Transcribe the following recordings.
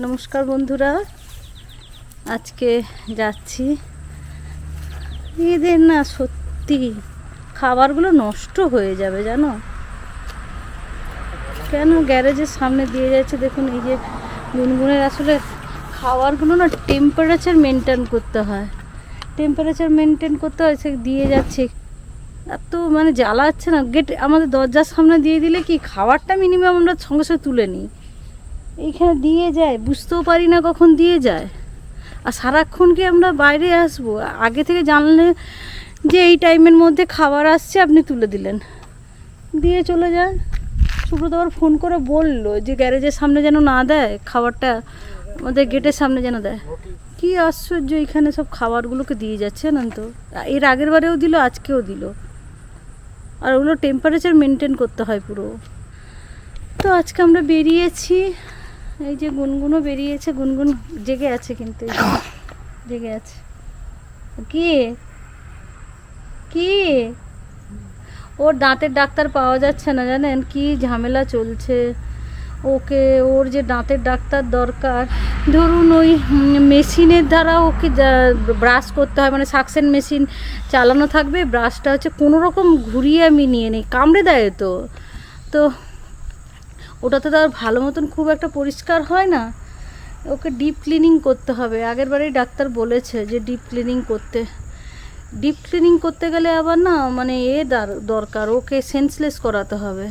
নমস্কার বন্ধুরা, আজকে যাচ্ছি। এদের না সত্যি খাবারগুলো নষ্ট হয়ে যাবে জানো, কেন গ্যারেজের সামনে দিয়ে যাচ্ছে। দেখুন এই যে গুনগুনের আসলে খাবারগুলো না টেম্পারেচার মেনটেন করতে হয়, সে দিয়ে যাচ্ছে। এত মানে জ্বালাচ্ছে না। গেট আমাদের দরজার সামনে দিয়ে দিলে কি খাবারটা মিনিমাম আমরা সঙ্গে সঙ্গে তুলে নিই, এইখানে দিয়ে যায় বুঝতেও পারি না কখন দিয়ে যায়। আর সারাক্ষণ কি আমরা বাইরে আসবো? আগে থেকে জানলে যে এই টাইমের মধ্যে খাবার আসছে আপনি তুলে দিলেন, দিয়ে চলে যান। সুব্রত আবার ফোন করে বললো যে গ্যারেজের সামনে যেন না দেয় খাবারটা, আমাদের গেটের সামনে যেন দেয়। কি আশ্চর্য, এখানে সব খাবারগুলোকে দিয়ে যাচ্ছে না তো। এর আগের বারেও দিল, আজকেও দিল। আর ওগুলো টেম্পারেচার মেনটেন করতে হয় পুরো। তো আজকে আমরা বেরিয়েছি, এই যে গুনগুনও বেরিয়েছে। গুনগুন জেগে আছে, কিন্তু জেগে আছে। কি কি ওর দাঁতের ডাক্তার পাওয়া যাচ্ছে না, জানেন কি ঝামেলা চলছে। ওকে ওর যে দাঁতের ডাক্তার দরকার, ধরুন ওই মেশিনের দ্বারা ওকে ব্রাশ করতে হয়, মানে সাকশন মেশিন চালানো থাকবে, ব্রাশটা হচ্ছে কোনো রকম ঘুরিয়ে আমি নিয়ে নিই, কামড়ে দেয় তো। তো ওটাতে তো আর ভালো মতন খুব একটা পরিষ্কার হয় না, ওকে ডিপ ক্লিনিং করতে হবে। আগের বারেই ডাক্তার বলেছে যে ডিপ ক্লিনিং করতে গেলে আবার না মানে দরকার, ওকে সেন্সলেস করাতে হবে।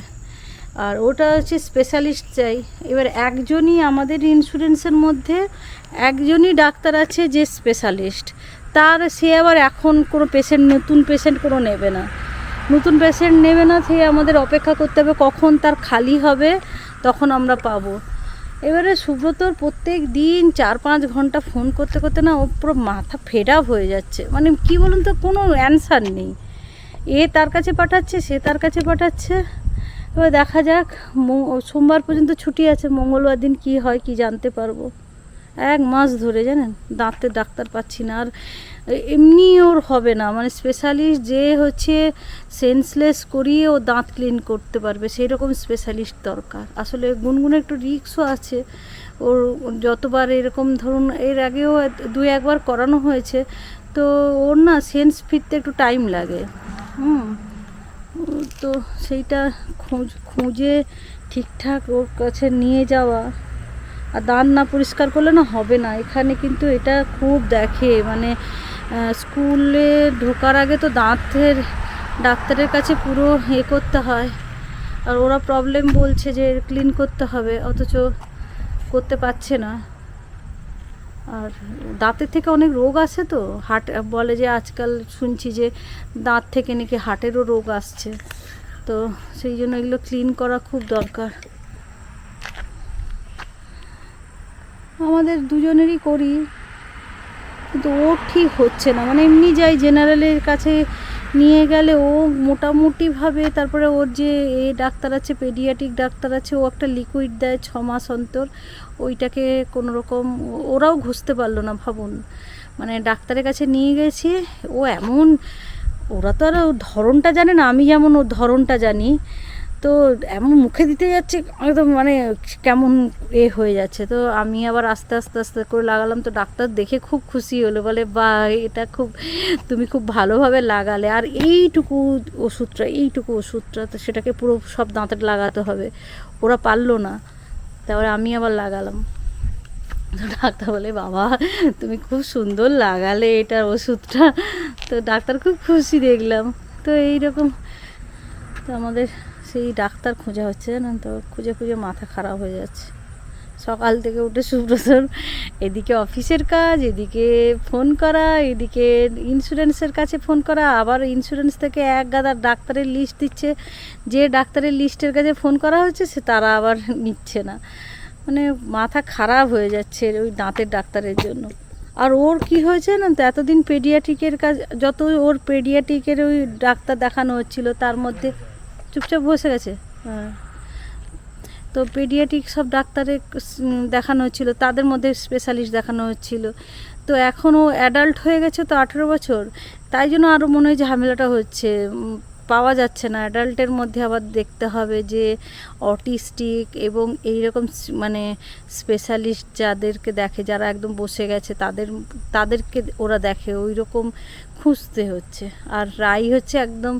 আর ওটা হচ্ছে স্পেশালিস্ট চাই। এবার একজনই আমাদের ইন্স্যুরেন্সের মধ্যে একজনই ডাক্তার আছে যে স্পেশালিস্ট, সে আবার এখন কোনো নতুন পেশেন্ট কোনো নেবে না, সে আমাদের অপেক্ষা করতে হবে কখন তার খালি হবে, তখন আমরা পাবো। এবারে সুব্রতর প্রত্যেক দিন 4-5 ঘন্টা ফোন করতে করতে না ও পুরো মাথা ফেড আপ হয়ে যাচ্ছে। মানে কি বলুন তো, কোনো অ্যান্সার নেই। তার কাছে পাঠাচ্ছে, সে তার কাছে পাঠাচ্ছে। এবার দেখা যাক, সোমবার পর্যন্ত ছুটি আছে, মঙ্গলবার দিন কি হয় কি জানতে পারবো। 1 মাস ধরে জানেন দাঁতের ডাক্তার পাচ্ছি না। আর এমনি ওর হবে না, মানে স্পেশালিস্ট যে হচ্ছে সেন্সলেস করিয়ে ও দাঁত ক্লিন করতে পারবে সেই রকম স্পেশালিস্ট দরকার। আসলে গুনগুনের একটু রিস্কও আছে। ওর যতবার এরকম ধরুন এর আগেও 2-1 বার করানো হয়েছে, তো ওর না সেন্স ফিরতে একটু টাইম লাগে। তো সেইটা খুঁজে ঠিকঠাক ওর কাছে নিয়ে যাওয়া। আর দাঁত না পরিষ্কার করলে না হবে না। এখানে কিন্তু এটা খুব দেখে, মানে স্কুলে ঢোকার আগে তো দাঁতের ডাক্তারের কাছে পুরো করতে হয়। আর ওরা প্রবলেম বলছে যে ক্লিন করতে হবে, অথচ করতে পারছে না। আর দাঁতের থেকে অনেক রোগ আসে তো, হার্ট বলে যে আজকাল শুনছি যে দাঁত থেকে নাকি হার্টেরও রোগ আসছে। তো সেই জন্য এগুলো ক্লিন করা খুব দরকার। আমাদের দুজনেরই করি, কিন্তু ও ঠিক হচ্ছে না। মানে এমনি যাই জেনারেলের কাছে নিয়ে গেলে ও মোটামুটিভাবে, তারপরে ওর যে ডাক্তার আছে, পেডিয়াট্রিক ডাক্তার আছে, ও একটা লিকুইড দেয় 6 মাস অন্তর, ওইটাকে কোনো রকম ওরাও ঘুষতে পারলো না ভাবুন। মানে ডাক্তারের কাছে নিয়ে গেছি, ও এমন, ওরা তো আর ধরনটা জানে না, আমি যেমন ওর ধরনটা জানি, তো এমন মুখে দিতে যাচ্ছে একদম মানে কেমন হয়ে যাচ্ছে। তো আমি আবার আস্তে আস্তে করে লাগালাম। তো ডাক্তার দেখে খুব খুশি হলো, বলে বা এটা তুমি খুব ভালোভাবে লাগালে। আর এইটুকু ওষুধটা তো সেটাকে পুরো সব দাঁতের লাগাতে হবে, ওরা পারলো না। তারপরে আমি আবার লাগালাম। তো ডাক্তার বলে বাবা তুমি খুব সুন্দর লাগালে এটার ওষুধটা। তো ডাক্তার খুব খুশি দেখলাম। তো এইরকম তো আমাদের সেই ডাক্তার খোঁজা হচ্ছে, জানেন তো, খুঁজে মাথা খারাপ হয়ে যাচ্ছে। সকাল থেকে উঠে সুব্রতর এদিকে অফিসের কাজ, এদিকে ফোন করা, এদিকে ইন্স্যুরেন্সের কাছে ফোন করা, আবার ইন্স্যুরেন্স থেকে এক গাদা ডাক্তারের লিস্ট দিচ্ছে, যে ডাক্তারের লিস্টের কাছে ফোন করা হচ্ছে সে তারা আবার নিচ্ছে না। মানে মাথা খারাপ হয়ে যাচ্ছে ওই দাঁতের ডাক্তারের জন্য। আর ওর কি হয়েছে না তো, এতদিন পেডিয়াট্রিকের কাজ, যত ওর পেডিয়াট্রিকের ওই ডাক্তার দেখানো হচ্ছিল, তার মধ্যে চুপচাপ বসে গেছে। হ্যাঁ, তো পেডিয়াট্রিক সব ডাক্তারের দেখানো হচ্ছিলো, তাদের মধ্যে স্পেশালিস্ট দেখানো হচ্ছিল। তো এখন ও অ্যাডাল্ট হয়ে গেছে তো 18 বছর, তাই জন্য আরও মনে হয় ঝামেলাটা হচ্ছে। পাওয়া যাচ্ছে না। অ্যাডাল্টের মধ্যে আবার দেখতে হবে যে অটিস্টিক এবং এইরকম মানে স্পেশালিস্ট যাদেরকে দেখে, যারা একদম বসে গেছে, তাদেরকে ওরা দেখে, ওই রকম খুঁজতে হচ্ছে। আর রাই হচ্ছে একদম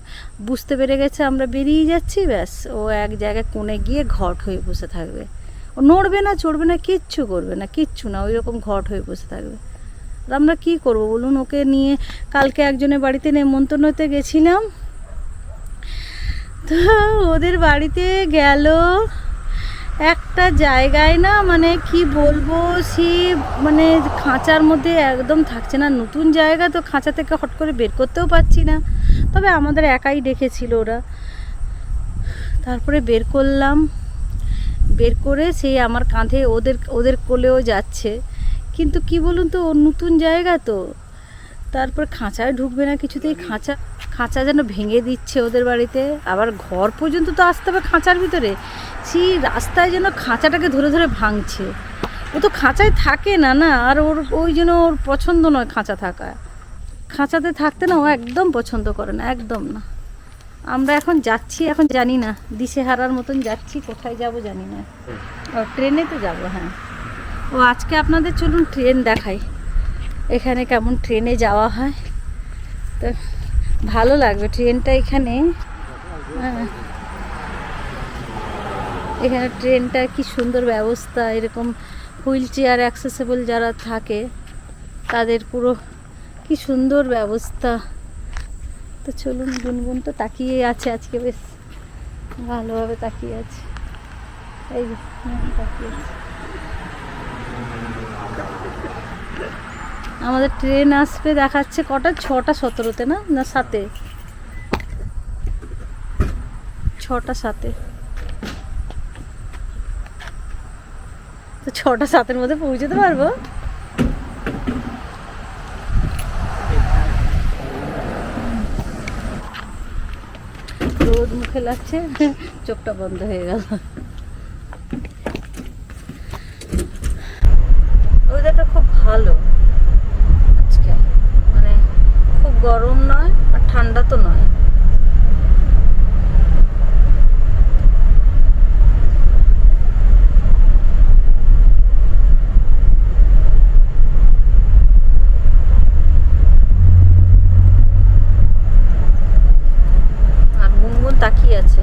বুঝতে পেরে গেছে আমরা বেরিয়ে যাচ্ছি, ব্যাস ও এক জায়গায় কোণে গিয়ে ঘট হয়ে বসে থাকবে। ও নড়বে না, চড়বে না, কিচ্ছু করবে না, কিচ্ছু না, ওই রকম ঘট হয়ে বসে থাকবে। আমরা কি করব বলুন? ওকে নিয়ে কালকে একজনের বাড়িতে নেমন্তন্নতে গেছিলাম, তো ওদের বাড়িতে গেল একটা জায়গায় না, মানে কি বলবো, সে মানে খাঁচার মধ্যে একদম থাকছে না। নতুন জায়গা তো, খাঁচা থেকে হট করে বের করতেও পারছি না। তবে আমাদের একাই ডেকেছিল ওরা, তারপরে বের করলাম। বের করে সেই আমার কাঁধে ওদের কোলেও যাচ্ছে। কিন্তু কি বলুন তো, নতুন জায়গা তো, তারপর খাঁচায় ঢুকবে না কিছুতেই। খাঁচা যেন ভেঙে দিচ্ছে ওদের বাড়িতে। আবার ঘর পর্যন্ত তো আসতে হবে খাঁচার ভিতরে, সেই রাস্তায় যেন খাঁচাটাকে ধরে ধরে ভাঙছে। ও তো খাঁচায় থাকে না না, আর ওই জন্য ওর পছন্দ নয় খাঁচা থাকা। খাঁচাতে থাকতে না ও একদম পছন্দ করে না, একদম না। আমরা এখন যাচ্ছি, এখন জানি না, দিশেহারার মতন যাচ্ছি, কোথায় যাব জানি না। ও ট্রেনে তো যাবো, হ্যাঁ। ও আজকে আপনাদের চলুন ট্রেন দেখাই, এখানে কেমন ট্রেনে যাওয়া হয়। তো ভালো লাগবে ট্রেনটা এখানে। হ্যাঁ, এখানে ট্রেনটা কি সুন্দর ব্যবস্থা, এরকম হুইল চেয়ার অ্যাক্সেসেবল যারা থাকে তাদের পুরো কি সুন্দর ব্যবস্থা। তো চলুন, গুনগুন তো তাকিয়ে আছে আজকে, বেশ ভালোভাবে তাকিয়ে আছে। এই যে তাকিয়ে আছে। আমাদের ট্রেন আসবে দেখাচ্ছে কটা, 6টা 17-তে না, না 7-এ, 6টা 7-এ। তো 6টা 7-এর মধ্যে পৌঁছতে পারবো। রোদ মুখে লাগছে, চোখটা বন্ধ হয়ে গেল। ওয়েদারটা খুব ভালো আজকে, মানে খুব গরম নয় আর ঠান্ডা তো নয়। আর গুনগুন তাকিয়ে আছে,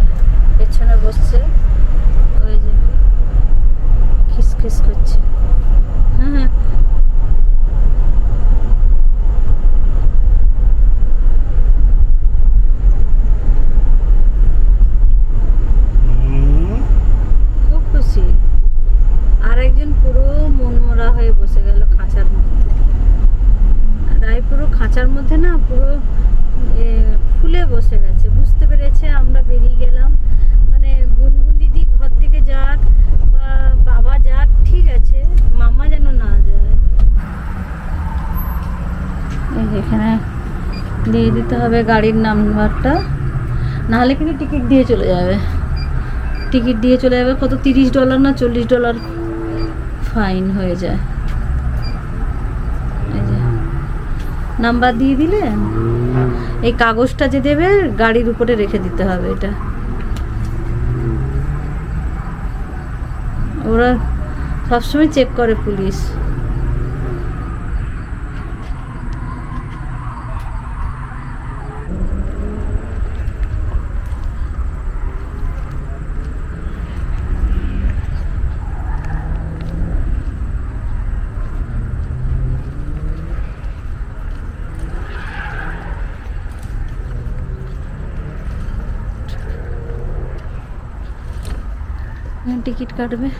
পেছনে বসছে, ওই যে খিসখিস করছে। হ্যাঁ, খুব খুশি। আর একজন পুরো মনমরা হয়ে বসে গেল খাঁচার মধ্যে। রাই পুরো খাঁচার মধ্যে না, পুরো ফুলে বসে গেছে। বুঝতে পেরেছে আমরা বেরিয়ে গেলাম, মানে গুনগুন দিদি ঘর থেকে যাক বা বাবা যাক, ঠিক আছে, মামা যেন না যায়। এখানে দিয়ে দিতে হবে গাড়ির নাম্বারটা, নাহলে কিন্তু টিকিট দিয়ে চলে যাবে। টিকিট দিয়ে চলে যাবে, কত $30 না $40 ফাইন হয়ে যায়। এই যে নাম্বার দিয়ে দিলে, এই কাগজটা যে দেবে গাড়ির উপরে রেখে দিতে হবে। এটা ওরা সবসময় চেক করে পুলিশ। টিকিট কাটবে,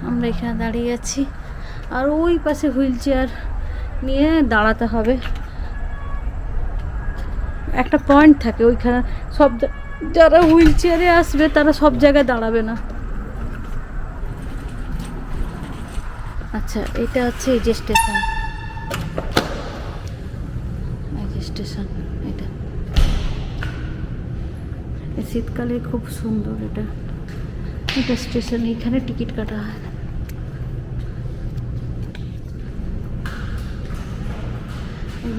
আমরা এখানে দাঁড়িয়ে আছি। আর ওই পাশে হুইল চেয়ার নিয়ে দাঁড়াতে হবে, একটা পয়েন্ট থাকে ওইখানে। সব যারা হুইল চেয়ারে আসবে তারা সব জায়গায় দাঁড়াবে না। আচ্ছা, এটা হচ্ছে এই যে স্টেশন, এই যে স্টেশন, এটা শীতকালে খুব সুন্দর। এটা স্টেশন, এখানে টিকিট কাটা হয়।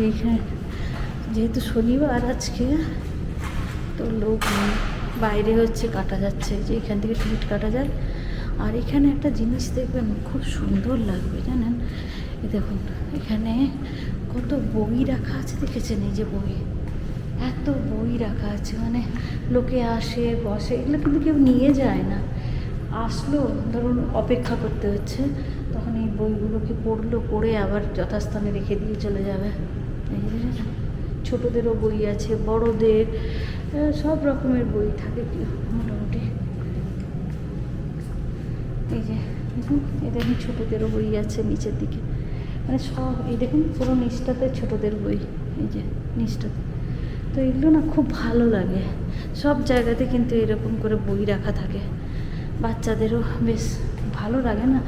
এখানে যেহেতু শনিবার আজকে, তো লোক নেই, বাইরে হচ্ছে কাটা যাচ্ছে, যে এখান থেকে টিকিট কাটা যায়। আর এখানে একটা জিনিস দেখবেন খুব সুন্দর লাগবে জানেন, এই দেখুন এখানে কত বই রাখা আছে, দেখেছেন? এই যে বই, এত বই রাখা আছে, মানে লোকে আসে বসে, এগুলো কিন্তু কেউ নিয়ে যায় না। আসলো ধরুন অপেক্ষা করতে হচ্ছে, তখন এই বইগুলোকে পড়লো, পড়ে আবার যথাস্থানে রেখে দিয়ে চলে যাবে। এই যে ছোটোদেরও বই আছে, বড়োদের সব রকমের বই থাকে মোটামুটি। এই যে দেখুন, এই দেখুন ছোটোদেরও বই আছে নিচের দিকে, মানে সব এই দেখুন পুরো নিচটাতে ছোটোদের বই, এই যে নিচটাতে। তো এগুলো না খুব ভালো লাগে, সব জায়গাতে কিন্তু এরকম করে বই রাখা থাকে, বাচ্চাদেরও বেশ ভালো লাগে না,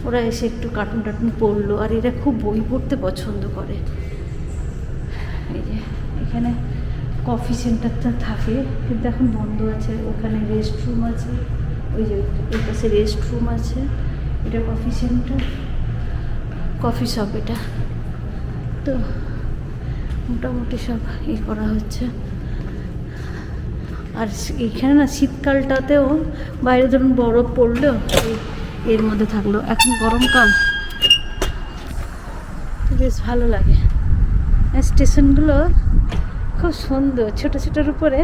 ওরা এসে একটু কার্টুন টার্টুন পড়লো। আর এরা খুব বই পড়তে পছন্দ করে। এই যে এখানে কফি সেন্টারটা থাকে, কিন্তু এখন বন্ধ আছে। ওখানে রেস্টরুম আছে, ওই যে ওই পাশে রেস্টরুম আছে, এটা কফি সেন্টার, কফি শপ এটা। তো মোটামুটি সব করা হচ্ছে। আর এইখানে না শীতকালটাতেও বাইরে ধরুন বরফ পড়লো, এর মধ্যে থাকলো, এখন গরমকাল, বেশ ভালো লাগে। স্টেশনগুলো খুব সুন্দর, ছোটো ছোটোর উপরে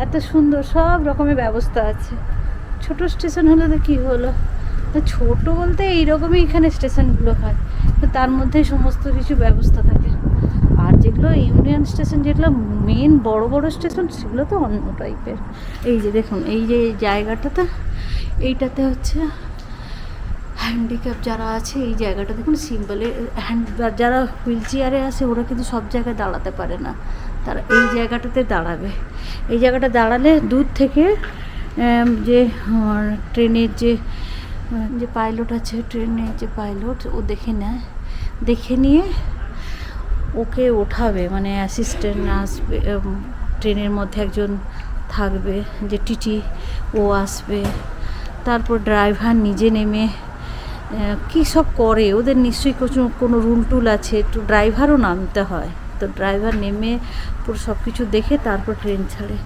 এত সুন্দর সব রকমের ব্যবস্থা আছে। ছোট স্টেশন হলে তো কী হলো, ছোট বলতে এইরকমই এখানে স্টেশনগুলো হয়, তার মধ্যেই সমস্ত কিছু ব্যবস্থা থাকে। আর যেগুলো ইউনিয়ন স্টেশন, যেগুলো মেন বড় বড় স্টেশন, সেগুলো তো অন্য টাইপের। এই যে দেখুন, এই যে জায়গাটাতে, এইটাতে হচ্ছে হ্যান্ডিক্যাপ যারা আছে, এই জায়গাটা দেখুন সিম্বলে যারা হুইল চেয়ারে আসে ওরা কিন্তু সব জায়গায় দাঁড়াতে পারে না, তারা এই জায়গাটাতে দাঁড়াবে। এই জায়গাটা দাঁড়ালে দূর থেকে যে ট্রেনের যে পাইলট আছে, ট্রেনের যে পাইলট, ও দেখে নেয়, দেখে নিয়ে ওকে ওঠাবে, মানে অ্যাসিস্ট্যান্ট আসবে, ট্রেনের মধ্যে একজন থাকবে যে টিটি, ও আসবে। তারপর ড্রাইভার নিজে নেমে কী সব করে, ওদের নিশ্চয়ই কোনো রুল টুল আছে, একটু ড্রাইভারও নামতে হয়। তো ড্রাইভার নেমে পুরো সব কিছু দেখে তারপর ট্রেন ছাড়ে।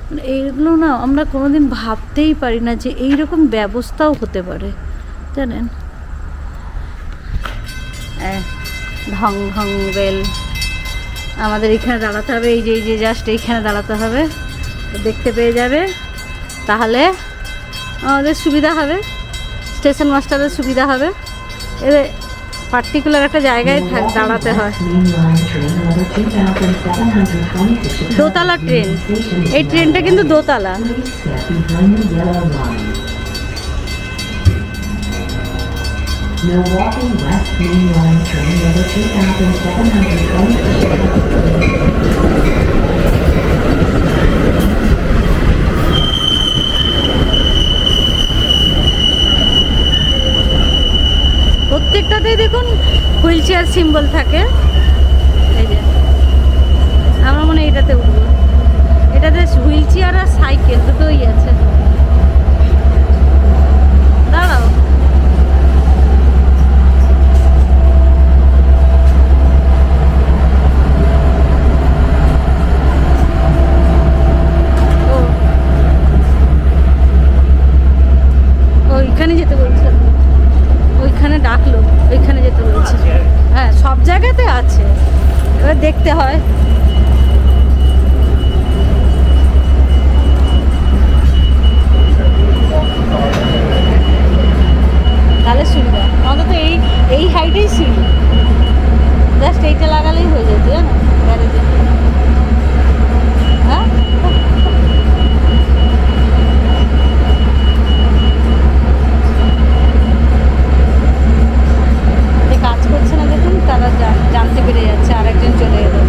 মানে এইগুলো না আমরা কোনো দিন ভাবতেই পারি না যে এই রকম ব্যবস্থাও হতে পারে, জানেন। ঢং ঢং বেল, আমাদের এখানে দাঁড়াতে হবে, এই যে জাস্ট এইখানে দাঁড়াতে হবে, দেখতে পেয়ে যাবে, তাহলে আমাদের সুবিধা হবে, স্টেশন মাস্টারের সুবিধা হবে। এবার পার্টিকুলার একটা জায়গায় দাঁড়াতে হয়। দোতলা ট্রেন, এই ট্রেনটা কিন্তু দোতলা। Milwaukee West Main Line train number 2726. প্রত্যেকটাতেই দেখুন হুইল চেয়ার সিম্বল থাকে। এই যে আমরা মনে হয় এটাতে উঠবো, এটাতে হুইল চেয়ার আর সাইকেল দুটোই আছে। দাঁড়াও, ওইখানে যেতে বলছে, ওইখানে ডাকলো, ওইখানে যেতে বলছে। হ্যাঁ, সব জায়গাতে আছে, এবার দেখতে হয়। তাহলে সুবিধা, আমাদের তো এই হাইটেই সিঁড়ি, জাস্ট এইটা লাগালেই হয়ে যেত, জানো, গ্যারেজে। হ্যাঁ, কাজ করছে না দেখুন, তারা জানতে পেরে যাচ্ছে, আরেকজন চলে এলো।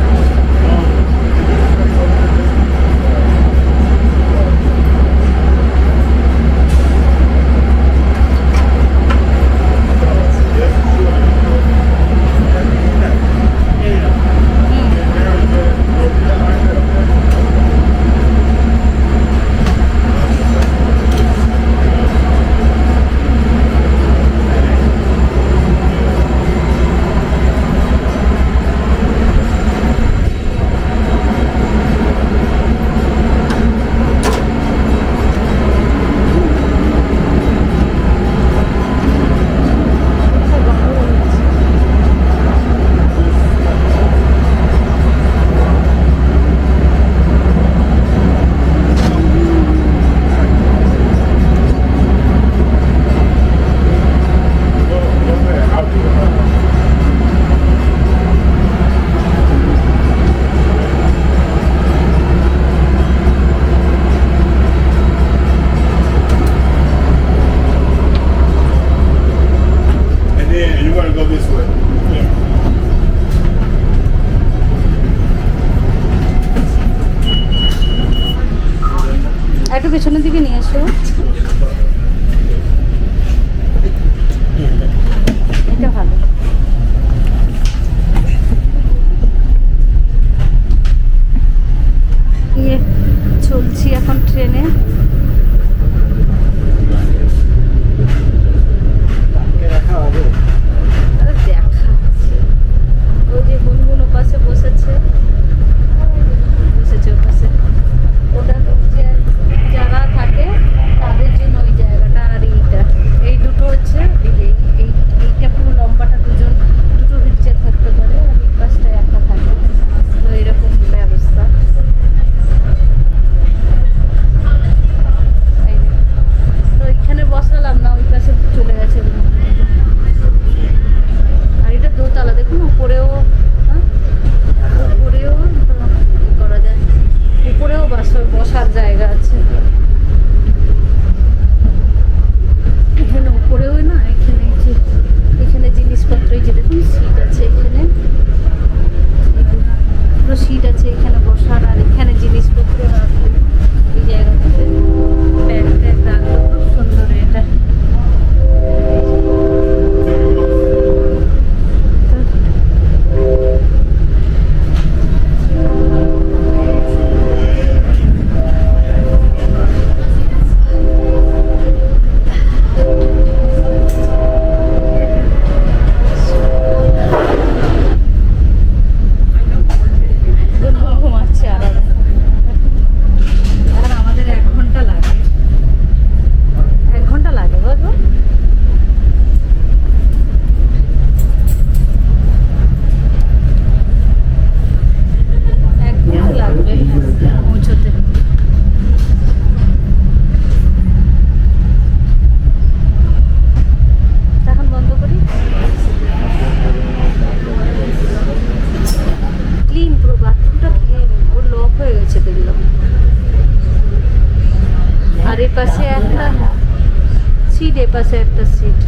পাশে একটা সিট।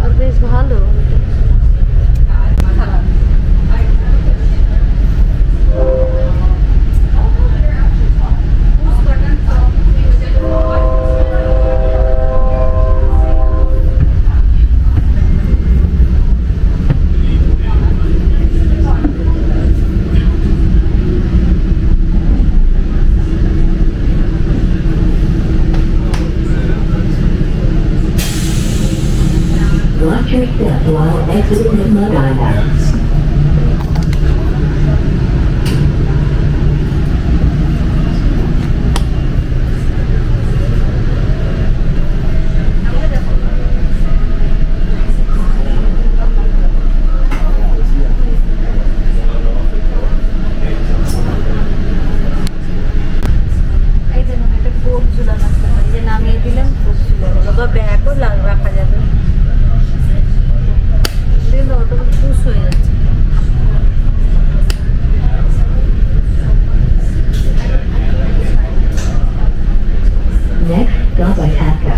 আর বেশ ভালো। Watch your step while exiting Mud Island. এই দেখুন একটা কোট ঝুলানো আছে, এই যে নামিয়ে দিলাম কোট ঝুলানো বা ব্যাগও রাখা যাবে। দেখুন অটো পুশ হয়ে যাচ্ছে। Next stop Itasca.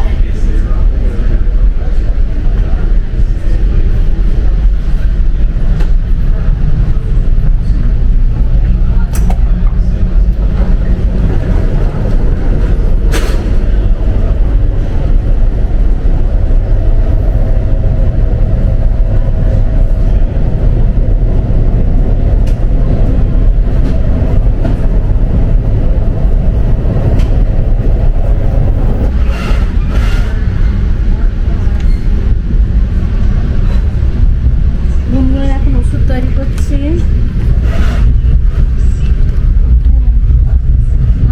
গুনগুন এখন ওষুধ তৈরি করছে।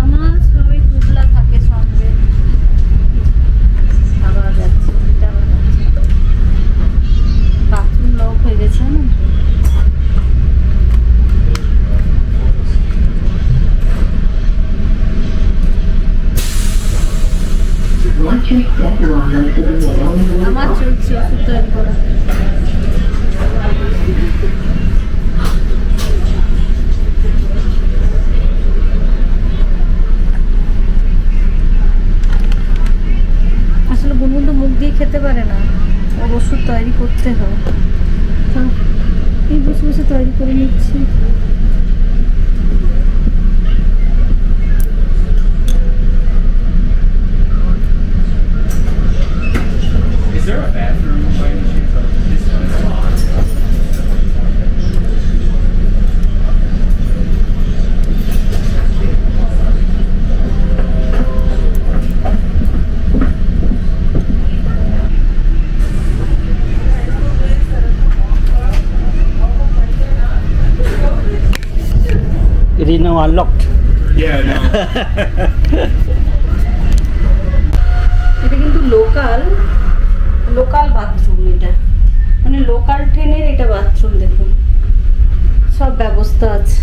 আমার সবাই পুতলা থাকে সঙ্গে। আবার যাচ্ছে, এটা আবার যাচ্ছে। বাথরুম লক হয়ে গেছে না? Watch your step while exiting the Ellingwood আমার Park. চলছে ওষুধ তৈরি করা। আসলে গুনগুন তো মুখ দিয়ে খেতে পারে না, ওর ওষুধ তৈরি করতে হয়। তো এই বসে বসে তৈরি করে নিচ্ছি। Is there a bathroom by any chance? This one's locked. It is now unlocked. Yeah, no. এটা কিন্তু লোকাল বাথরুম, এটা মানে লোকাল ট্রেনের এটা বাথরুম। দেখুন সব ব্যবস্থা আছে,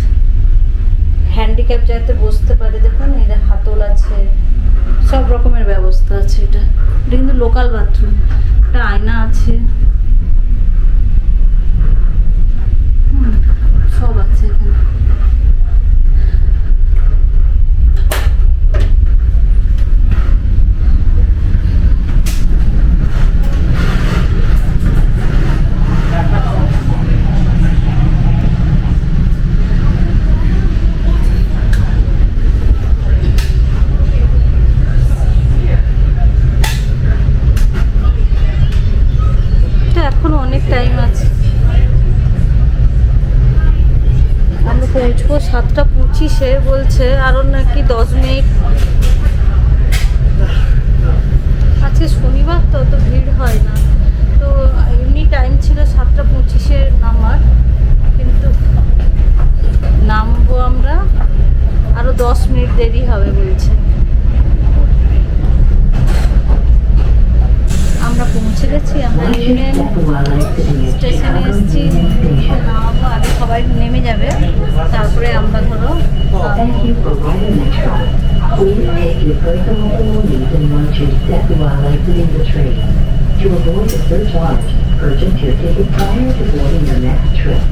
হ্যান্ডিক্যাপ যাতে বসতে পারে। দেখুন এটা হাতল আছে, সব রকমের ব্যবস্থা আছে। এটা কিন্তু লোকাল বাথরুম। একটা আয়না আছে, সব আছে এখানে। এখনো অনেক টাইম আছে, আমরা পৌঁছবো 7:25-এ বলছে, আরও নাকি 10 মিনিট। আজকে শনিবার তো অত ভিড় হয় না, তো এমনি টাইম ছিল 7:25-এ নামার, কিন্তু নামবো আমরা আরও 10 মিনিট দেরি হবে বলছে। আমরা পৌঁছে গেছি, আমরা Watch your union step while exiting the স্টেশনে Chicago এসেছি। Union Station. নামাবো, আগে সবাই নেমে যাবে, তারপরে আমরা ধরো Thank you for riding Metro. Please take your personal belongings and watch your step while exiting the train. To avoid a surcharge, purchase your ticket prior to boarding your next trip.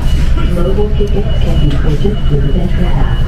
Mobile tickets can be purchased through the Metra app.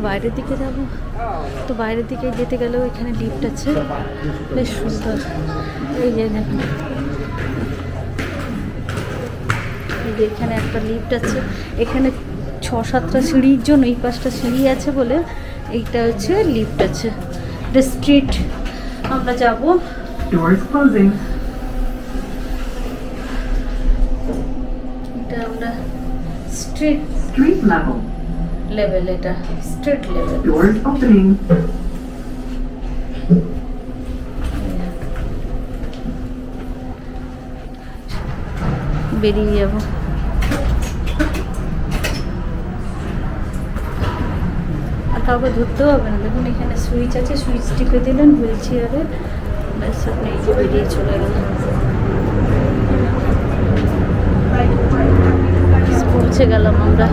বাইরের দিকে যাব। তো বাইরের দিকে যেতে গেলেও এখানে lift আছে, বেশ সুন্দর। এই যে দেখুন, এই যে এখানে একটা লিফট আছে। এখানে 6-7টা সিঁড়ির জন্য এই 5টা সিঁড়ি আছে বলে এইটা হচ্ছে লিফট আছে। দ্য স্ট্রিট আমরা যাব। Doors closing. এটা আমরা স্ট্রিট Street level. লেভেল, এটা স্ট্রিট লেভেল। Doors opening. বেরিয়ে যাব। আর কাউকে ধরতেও হবে না। দেখুন এখানে সুইচ আছে, সুইচ টিপে দিলেন হুইল চেয়ারে, ব্যাস আপনি এই যে বেরিয়ে চলে গেলেন। পৌঁছে গেলাম আমরা।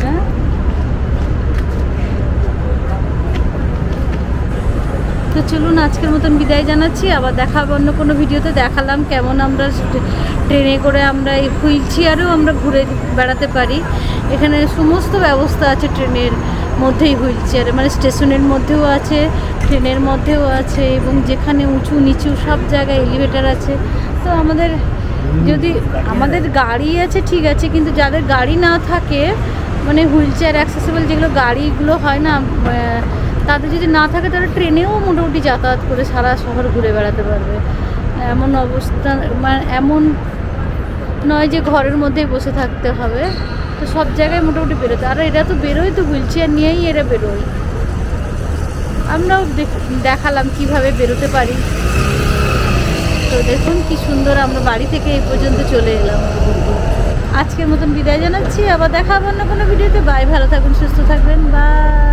হ্যাঁ? তো চলুন আজকের মতন বিদায় জানাচ্ছি। আবার দেখা হবে অন্য কোনো ভিডিওতে। দেখালাম কেমন আমরা ট্রেনে করে আমরা এই হুইল চেয়ারেও আমরা ঘুরে বেড়াতে পারি। এখানে সমস্ত ব্যবস্থা আছে ট্রেনের মধ্যেই, হুইল চেয়ারে মানে স্টেশনের মধ্যেও আছে, ট্রেনের মধ্যেও আছে, এবং যেখানে উঁচু নিচু সব জায়গায় এলিভেটর আছে। তো আমাদের যদি আমাদের গাড়ি আছে ঠিক আছে, কিন্তু যাদের গাড়ি না থাকে মানে হুইল চেয়ার অ্যাক্সেসিবল যেগুলো গাড়িগুলো হয় না, তাদের যদি না থাকে তারা ট্রেনেও মোটামুটি যাতায়াত করে সারা শহর ঘুরে বেড়াতে পারবে। এমন অবস্থা মানে এমন নয় যে ঘরের মধ্যেই বসে থাকতে হবে। তো সব জায়গায় মোটামুটি বেরোতে, আর এরা তো বেরোয়, তো হুইল চেয়ার নিয়েই এরা বেরোয়। আমরাও দেখালাম কিভাবে বেরোতে পারি। তো দেখুন কি সুন্দর, আমরা বাড়ি থেকে এই পর্যন্ত চলে এলাম। আজকের মতন বিদায় জানাচ্ছি। আবার দেখা হবে অন্য কোনো ভিডিওতে। বাই, ভালো থাকুন, সুস্থ থাকবেন, বাই।